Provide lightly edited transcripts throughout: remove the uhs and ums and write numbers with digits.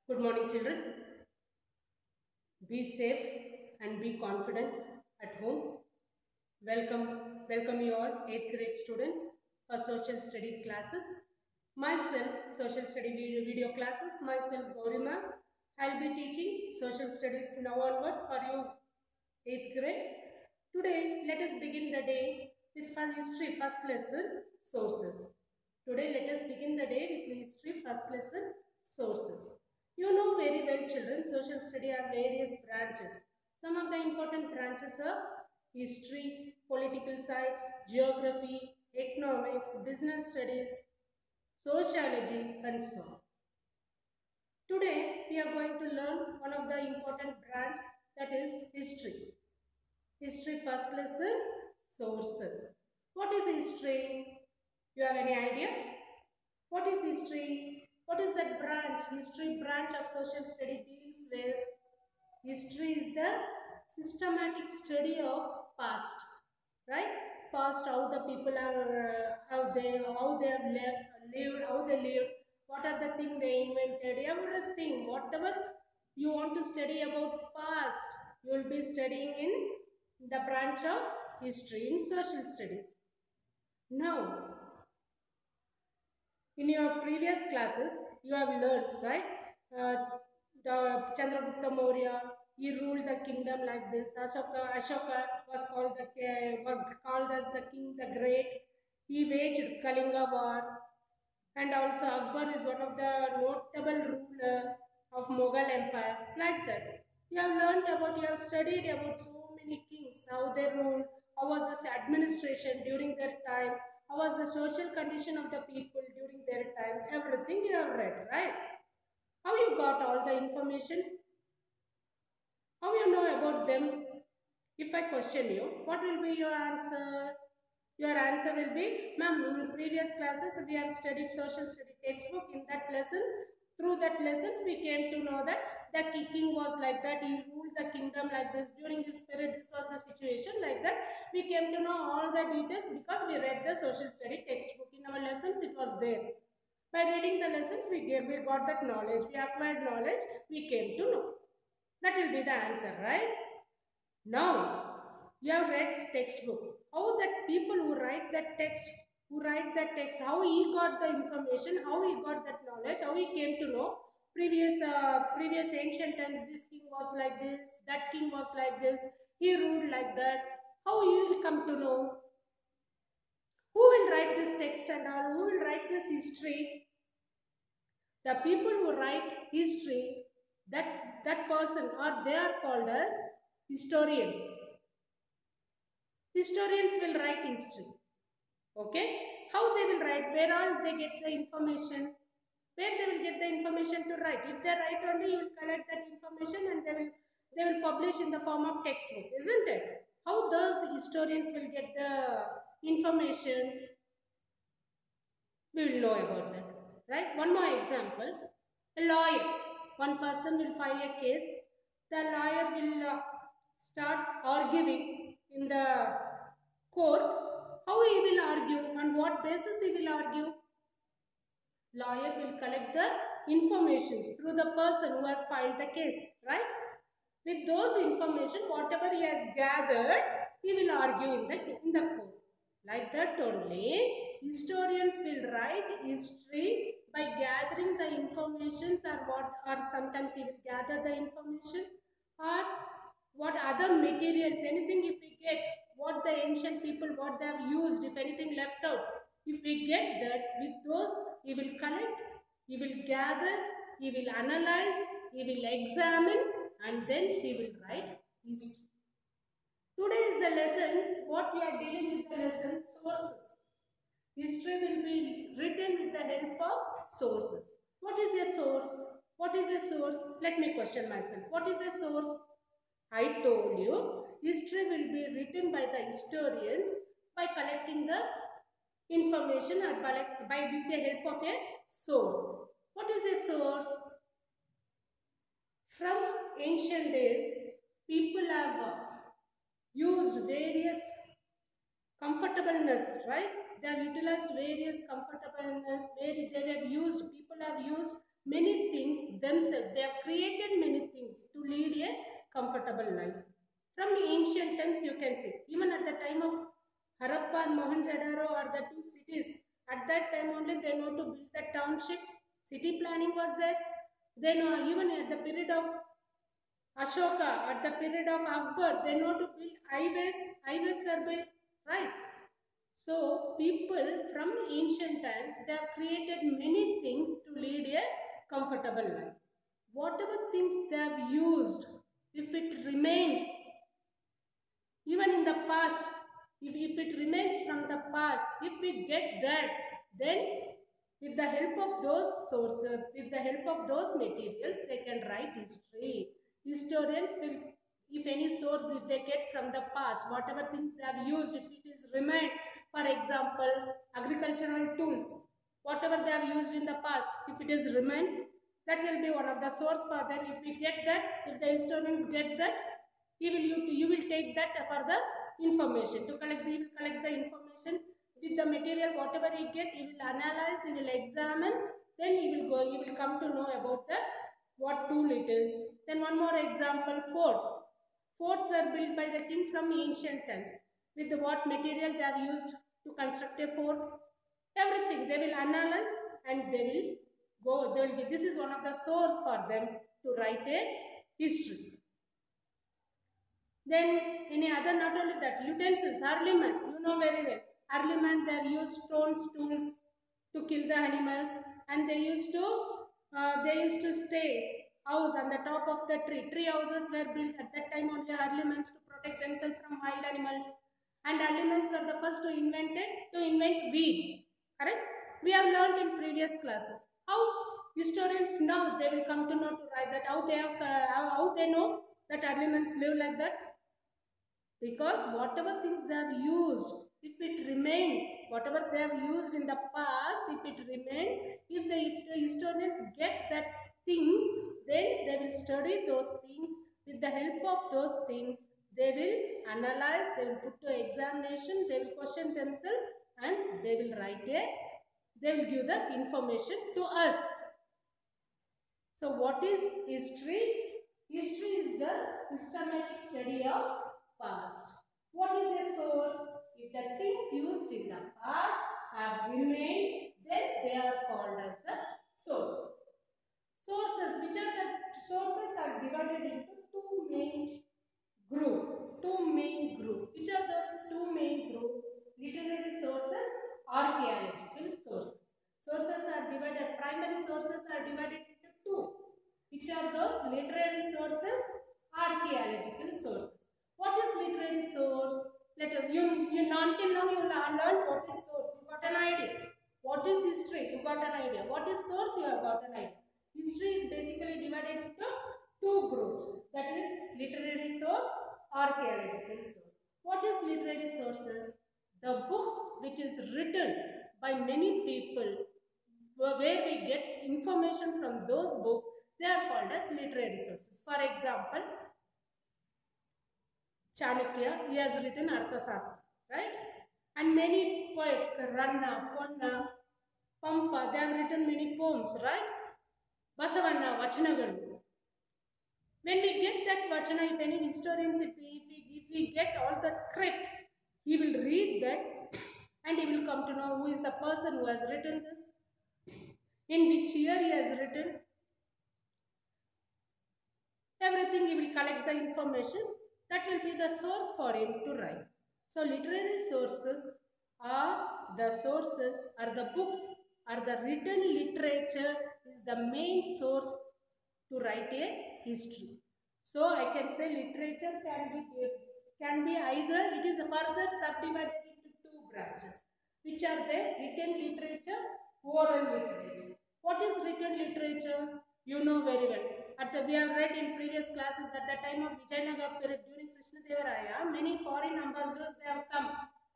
Good morning, children. Be safe and be confident at home. Welcome you all, 8th grade students, for social study classes. Myself, social study video classes. Myself, Gaurima. I'll be teaching social studies now onwards for you, 8th grade. Today, let us begin the day with history first lesson, sources. Today, let us begin the day with history first lesson, sources. You know very well, children, social study have various branches. Some of the important branches are history, political science, geography, economics, business studies, sociology, and so on. Today, we are going to learn one of the important branch, that is history. History first lesson, sources. What is history? You have any idea? What is history? What is that branch? History branch of social study deals with. History is the systematic study of past, right? Past, how the people are, how they have lived, how they lived, what are the things they invented, everything, whatever you want to study about past, you will be studying in the branch of history in social studies. Now, in your previous classes, you have learned, right? The Chandragupta Maurya, he ruled the kingdom like this. Ashoka was called as the king, the great. He waged Kalinga war, and also Akbar is one of the notable ruler of Mughal Empire. Like that, you have learned about, you have studied about so many kings, how they ruled, how was this administration during their time, how was the social condition of the people during their time, everything you have read, right? How you got all the information? How you know about them? If I question you, what will be your answer? Your answer will be, ma'am, in previous classes we have studied social study textbook. In that lessons, through that lessons we came to know that the king was like that, he ruled the kingdom like this, during his period this was the situation, like that. We came to know all the details because we read the social study textbook. In our lessons it was there. By reading the lessons we got that knowledge, we acquired knowledge, we came to know. That will be the answer, right? Now, you have read textbook. How that people who write that text, how he got the information, how he got that knowledge, how he came to know previous ancient times, this king was like this, that king was like this, he ruled like that. How you will come to know? Who will write this text and all? Who will write this history? The people who write history, that person, or they are called as historians. Historians will write history. Okay? How they will write? Where all they get the information? Where they will get the information to write? If they write only, you will collect that information and they will publish in the form of textbook, isn't it? How those historians will get the information? We will know about that, right? One more example. A lawyer. One person will file a case. The lawyer will start arguing in the court. How he will argue? On what basis he will argue? Lawyer will collect the information through the person who has filed the case, right? With those information, whatever he has gathered, he will argue in the court. Like that only, historians will write history by gathering the informations, or sometimes he will gather the information, or what other materials, anything if we get, what the ancient people, what they have used, if anything left out, if we get that, with those he will collect, he will gather, he will analyze, he will examine, and then he will write history. Today is the lesson, what we are dealing with the lesson, sources. History will be written with the help of sources. What is a source? What is a source? Let me question myself. What is a source? I told you, history will be written by the historians by collecting the information or by with the help of a source. What is a source? From ancient days, people have used various comfortableness, right? They have utilized various comfortableness, people have used many things themselves. They have created many things to lead a comfortable life. From ancient times, you can see, even at the time of Harappa and Mohenjo-daro are the two cities. At that time only they know to build the township. City planning was there. They know even at the period of Ashoka, at the period of Akbar, they know to build highways. Highways were built, right? So people from ancient times, they have created many things to lead a comfortable life. Whatever things they have used, if it remains, even in the past, if it remains from the past, if we get that, then with the help of those sources, with the help of those materials, they can write history. Historians will, if any source if they get from the past, whatever things they have used, if it is remained, for example, agricultural tools, whatever they have used in the past, if it is remained, that will be one of the source for them. If we get that, if the historians get that, you will take that for the information. To collect he will collect the information with the material, whatever he get, he will analyze, he will examine, then he will come to know about the what tool it is. Then one more example, forts. Forts were built by the king from ancient times. With what material they have used to construct a fort, everything they will analyze and they will give. This is one of the source for them to write a history. Then any other, not only that, utensils, early man, you know very well. Early man, they have used stones, tools to kill the animals, and they used to stay house on the top of the tree. Tree houses were built at that time only, early men, to protect themselves from wild animals. And early men were the first to invent weed. Correct? We have learned in previous classes. How historians now they will come to know to write that, how they know that early men live like that. Because whatever things they have used, if it remains, whatever they have used in the past, if it remains, if the historians get that things, then they will study those things. With the help of those things, they will analyze, they will put to examination, they will question themselves, and they will give the information to us. So what is history? History is the systematic study of past. What is a source? If the things used in the past have remained, then they are called as the source. Sources, which are the sources, are divided into two main group. Which are those two main group? Literary sources, archaeological sources. Sources are divided, primary sources are divided into two. Which are those? Literary sources, archaeological sources. What is literary source? Let us, until now you learned what is source, you got an idea. What is history? You got an idea. What is source? You have got an idea. History is basically divided into two groups. That is literary source, archaeological source. What is literary sources? The books which is written by many people, where we get information from those books, they are called as literary sources. For example, Chanakya, he has written Arthasastra, right? And many poets, Ranna, Ponna, Pampa, they have written many poems, right? Basavanna, Vachanagalu. When we get that Vachana, if any historians, if we get all that script, he will read that and he will come to know who is the person who has written this, in which year he has written. Everything he will collect the information. That will be the source for him to write. So literary sources are the books, are the written literature is the main source to write a history. So I can say literature can be either, it is further subdivided into two branches, which are the written literature, oral literature. What is written literature? You know very well. We have read in previous classes, at the time of Vijayanagar period, during Krishnadevaraya, many foreign ambassadors they have come.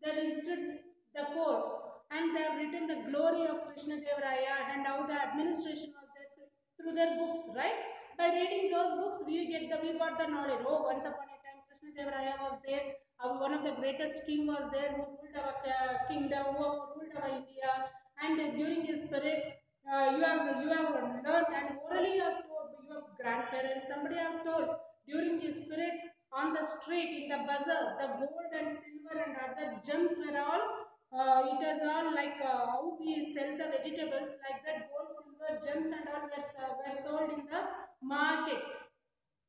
They visited the court and they have written the glory of Krishnadevaraya and how the administration was there through their books, right? By reading those books, we got the knowledge. Oh, once upon a time, Krishnadevaraya was there. One of the greatest king was there who ruled our kingdom, who ruled our India. And during his period, you have learned, and orally you have told your grandparents, somebody have told during the spirit on the street, in the bazaar, the gold and silver and other gems were all, it was all like how we sell the vegetables, like that gold, silver, gems and all were sold in the market.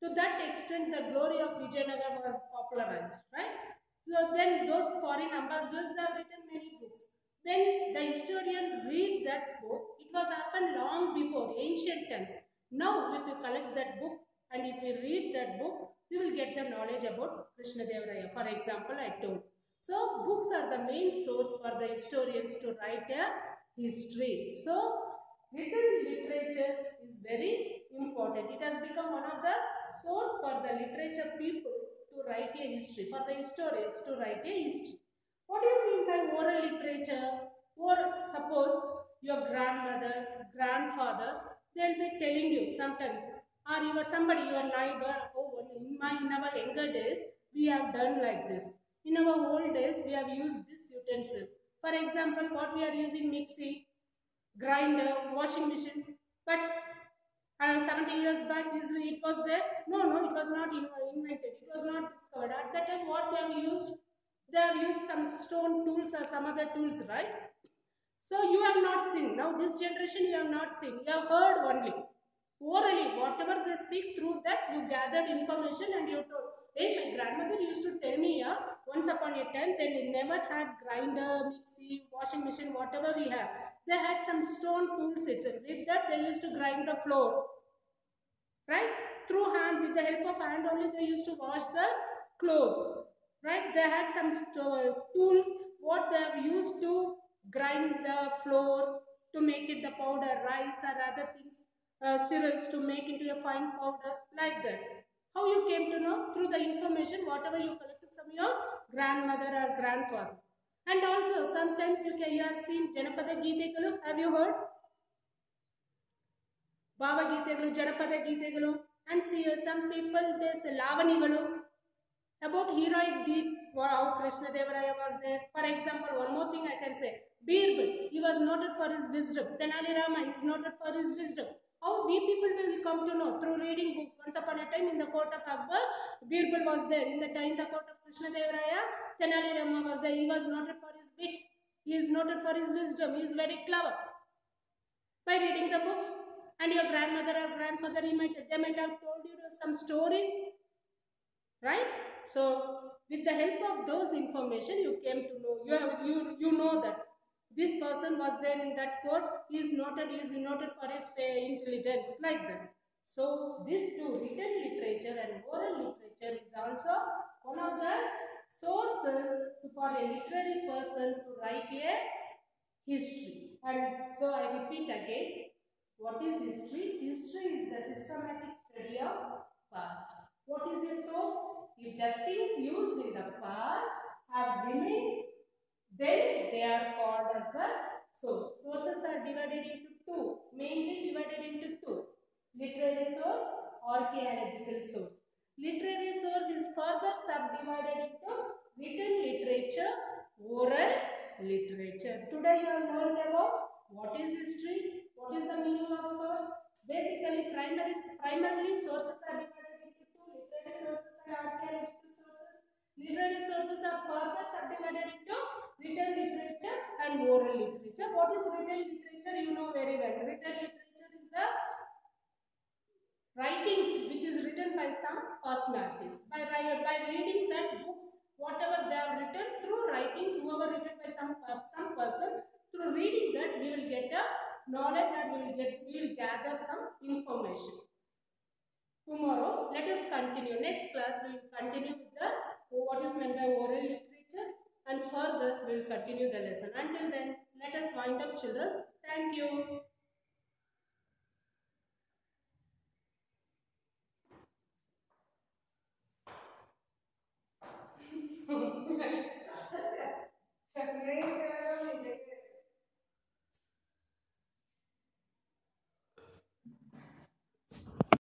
To that extent, the glory of Vijayanagar was popularized, right? So then those foreign ambassadors have written many books. When the historian read that book, it was happened long before, ancient times. Now, if we collect that book and if we read that book, we will get the knowledge about Krishna Deva Raya. For example, I told. So, books are the main source for the historians to write a history. So, written literature is very important. It has become one of the source for the literature people to write a history, for the historians to write a history. What do you mean by oral literature? Or suppose your grandmother, grandfather, they'll be telling you sometimes, or your somebody, your neighbor, oh, in our younger days, we have done like this. In our old days, we have used this utensil. For example, what we are using mixie, grinder, washing machine. But 70 years back, it was there? No, no, it was not invented. It was not discovered. At that time, what they have used? They have used some stone tools or some other tools, right? So you have not seen. Now this generation you have not seen. You have heard only. Orally, whatever they speak, through that you gathered information and you told, hey, my grandmother used to tell me, once upon a time, they never had grinder, mixie, washing machine, whatever we have. They had some stone tools itself. With that, they used to grind the floor. Right? Through hand, with the help of hand only, they used to wash the clothes. Right? They had some tools, what they have used to grind the floor, to make it the powder, rice or other things, cereals to make into a fine powder, like that. How you came to know? Through the information, whatever you collected from your grandmother or grandfather. And also, sometimes you have seen Janapada Geetekalu. Have you heard? Bhavagitegalu, Janapada Geetagalu, and see some people, there's Lavanigalu, about heroic deeds for how Krishna Deva Raya was there. For example, one more thing I can say, Birbal, he was noted for his wisdom. Tenali Rama is noted for his wisdom. How we people will come to know? Through reading books. Once upon a time in the court of Akbar, Birbal was there. In the court of Krishna Deva Raya, Tenali Rama was there. He was noted for his wit. He is noted for his wisdom. He is very clever. By reading the books, and your grandmother or grandfather, they might have told you some stories, right? So with the help of those information, you came to know, you know that this person was there in that court. He is noted for his intelligence, like that. So this too, written literature and oral literature is also one of the sources for a literary person to write a history. And so I repeat again, what is history? History is the systematic study of past. What is a source? If the things used in the past have remained, then they are called as the source. Sources are divided into two, mainly divided into two. Literary source, archaeological source. Literary source is further subdivided into written literature, oral literature. Today you have learned about what is history, what is the meaning of source. Basically, primarily sources are divided into two, literary sources and archaeological sources. Literary sources are further subdivided into written literature and oral literature. What is written literature? You know very well. Written literature is the writings which is written by some personalities. By reading that books, whatever they have written, through writings, whoever written by some person, through reading that we will get a knowledge and we will gather some information. Tomorrow, let us continue. Next class, we will continue with the what is meant by oral literature, and further we will continue the lesson. Until then, let us wind up, children. Thank you.